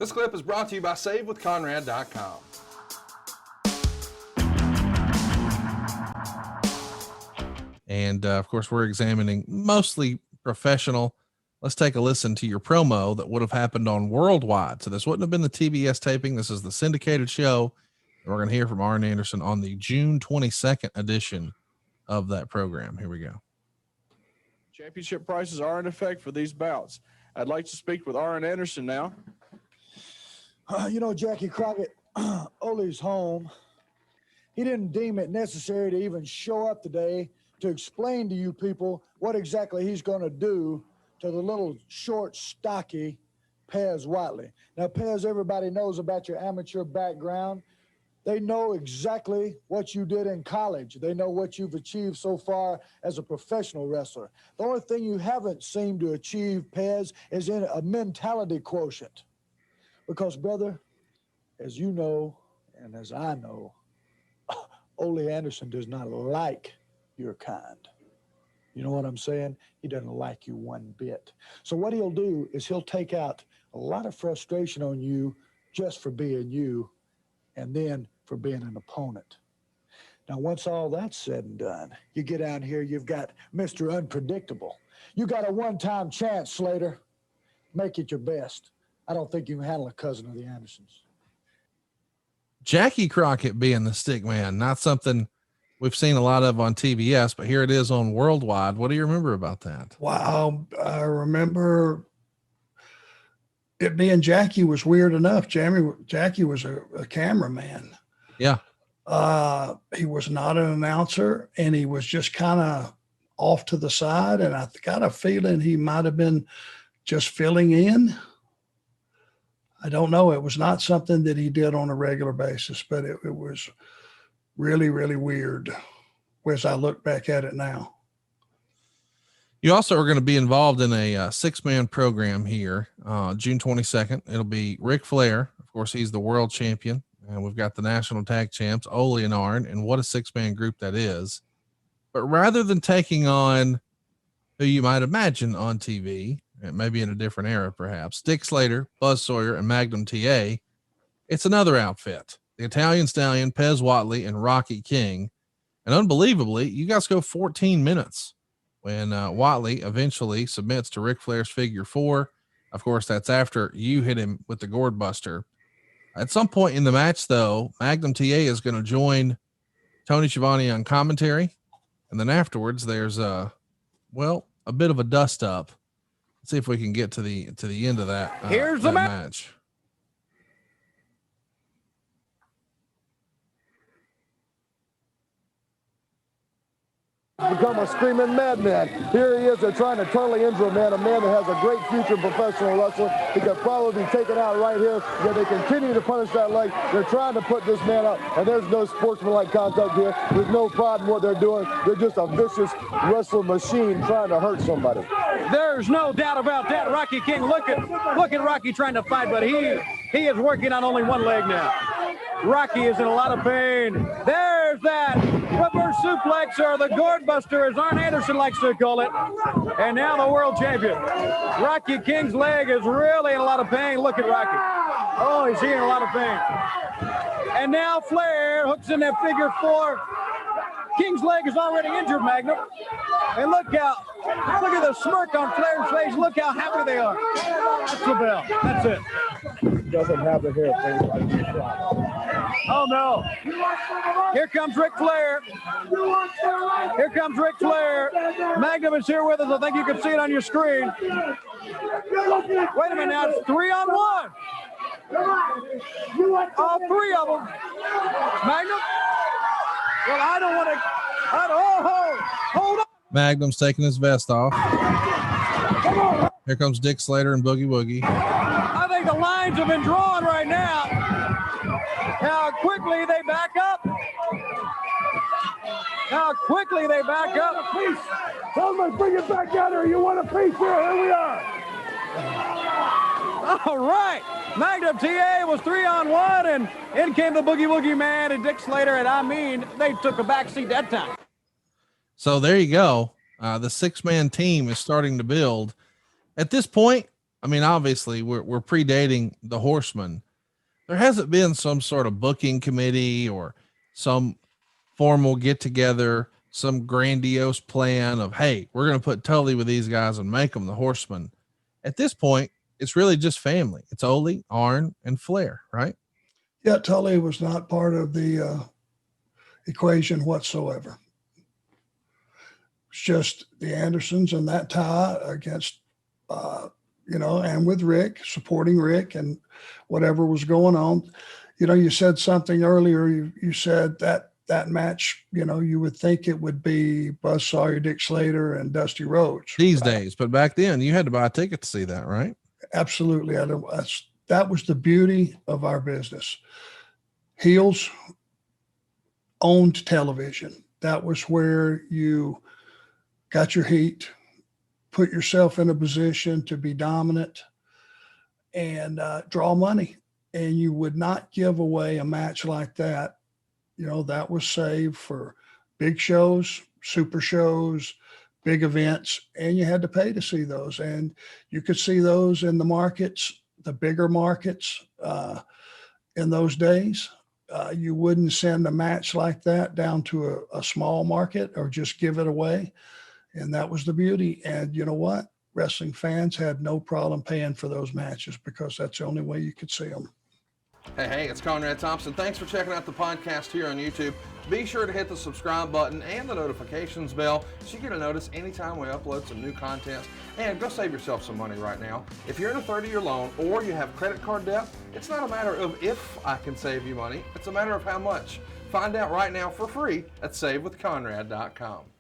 This clip is brought to you by SaveWithConrad.com. And of course, we're examining mostly professional. Let's take a listen to your promo that would have happened on Worldwide. So this wouldn't have been the TBS taping. This is the syndicated show. And we're going to hear from Arn Anderson on the June 22nd edition of that program. Here we go. Championship prices are in effect for these bouts. I'd like to speak with Arn Anderson now. Jackie Crockett, Ole's home. He didn't deem it necessary to even show up today to explain to you people what exactly he's going to do to the little short, stocky Pez Whiteley. Now, Pez, everybody knows about your amateur background. They know exactly what you did in college. They know what you've achieved so far as a professional wrestler. The only thing you haven't seemed to achieve, Pez, is in a mentality quotient. Because, brother, as you know, and as I know, Ole Anderson does not like your kind. You know what I'm saying? He doesn't like you one bit. So what he'll do is he'll take out a lot of frustration on you just for being you and then for being an opponent. Now, once all that's said and done, you get out here, you've got Mr. Unpredictable. You got a one-time chance, Slater. Make it your best. I don't think you can handle a cousin of the Andersons. Jackie Crockett being the stick man, not something we've seen a lot of on TBS, but here it is on Worldwide. What do you remember about that? Wow. I remember it being Jackie was weird enough. Jackie was a cameraman. Yeah. He was not an announcer, and he was just kind of off to the side. And I got a feeling he might've been just filling in. I don't know. It was not something that he did on a regular basis, but it was really, really weird as I look back at it now. You also are going to be involved in a 6-man program here, June 22nd. It'll be Ric Flair. Of course, he's the world champion. And we've got the national tag champs, Ole and Arn, and what a 6-man group that is. But rather than taking on who you might imagine on TV, maybe in a different era, perhaps, Dick Slater, Buzz Sawyer, and Magnum TA, it's another outfit. The Italian Stallion, Pez Whiteley, and Rocky King. And unbelievably, you guys go 14 minutes when Whiteley eventually submits to Ric Flair's figure 4. Of course, that's after you hit him with the gourd buster. At some point in the match, though, Magnum TA is going to join Tony Schiavone on commentary. And then afterwards, there's a bit of a dust up. Let's see if we can get to the end of that. Here's the match. Become a screaming madman. Here he is. They're trying to totally injure a man that has a great future in professional wrestling. He could probably be taken out right here. Yet they continue to punish that leg. They're trying to put this man up, and there's no sportsmanlike contact here. There's no pride in what they're doing. They're just a vicious wrestling machine trying to hurt somebody. There's no doubt about that. Rocky King, look at Rocky trying to fight, but he is working on only one leg now. Rocky is in a lot of pain. There's that reverse suplex, or the gourd buster, as Arn Anderson likes to call it. And now the world champion. Rocky King's leg is really in a lot of pain. Look at Rocky. Oh, he's in a lot of pain. And now Flair hooks in that figure 4. King's leg is already injured, Magnum. And look at the smirk on Flair's face. Look how happy they are. That's the bell. That's it. Doesn't happen here. Oh, no. Here comes Ric Flair. Here comes Ric Flair. Magnum is here with us. I think you can see it on your screen. Wait a minute now. It's 3-on-1. All 3 of them. Magnum. Well, I don't want to. Hold on. Magnum's taking his vest off. Here comes Dick Slater and Boogie Woogie. I think the lines have been drawn right now. How quickly they back up. How quickly they back up. Peace. Somebody bring it back out here. You want a piece here? Here we are. All right. Magnum TA was 3-on-1, and in came the Boogie Woogie Man and Dick Slater, and they took a backseat that time. So there you go. The 6-man team is starting to build. At this point, I mean, obviously we're predating the Horsemen. There hasn't been some sort of booking committee or some formal get together, some grandiose plan of, hey, we're going to put Tully with these guys and make them the Horsemen. At this point, it's really just family. It's Ole, Arn, and Flair, right? Yeah, Tully was not part of the equation whatsoever. It's just the Andersons and that tie against, and with Rick, supporting Rick and whatever was going on. You said something earlier. You said that match, you would think it would be Buzz Sawyer, Dick Slater, and Dusty Rhodes these days. But back then, you had to buy a ticket to see that, right? Absolutely. That was the beauty of our business. Heels owned television. That was where you got your heat, put yourself in a position to be dominant and draw money. And you would not give away a match like that. That was saved for big shows, super shows, big events, and you had to pay to see those. And you could see those in the markets, the bigger markets in those days. You wouldn't send a match like that down to a small market or just give it away. And that was the beauty. And you know what? Wrestling fans had no problem paying for those matches because that's the only way you could see them. Hey, it's Conrad Thompson. Thanks for checking out the podcast here on YouTube. Be sure to hit the subscribe button and the notifications bell so you get a notice anytime we upload some new content. And go save yourself some money right now. If you're in a 30-year loan or you have credit card debt, it's not a matter of if I can save you money. It's a matter of how much. Find out right now for free at SaveWithConrad.com.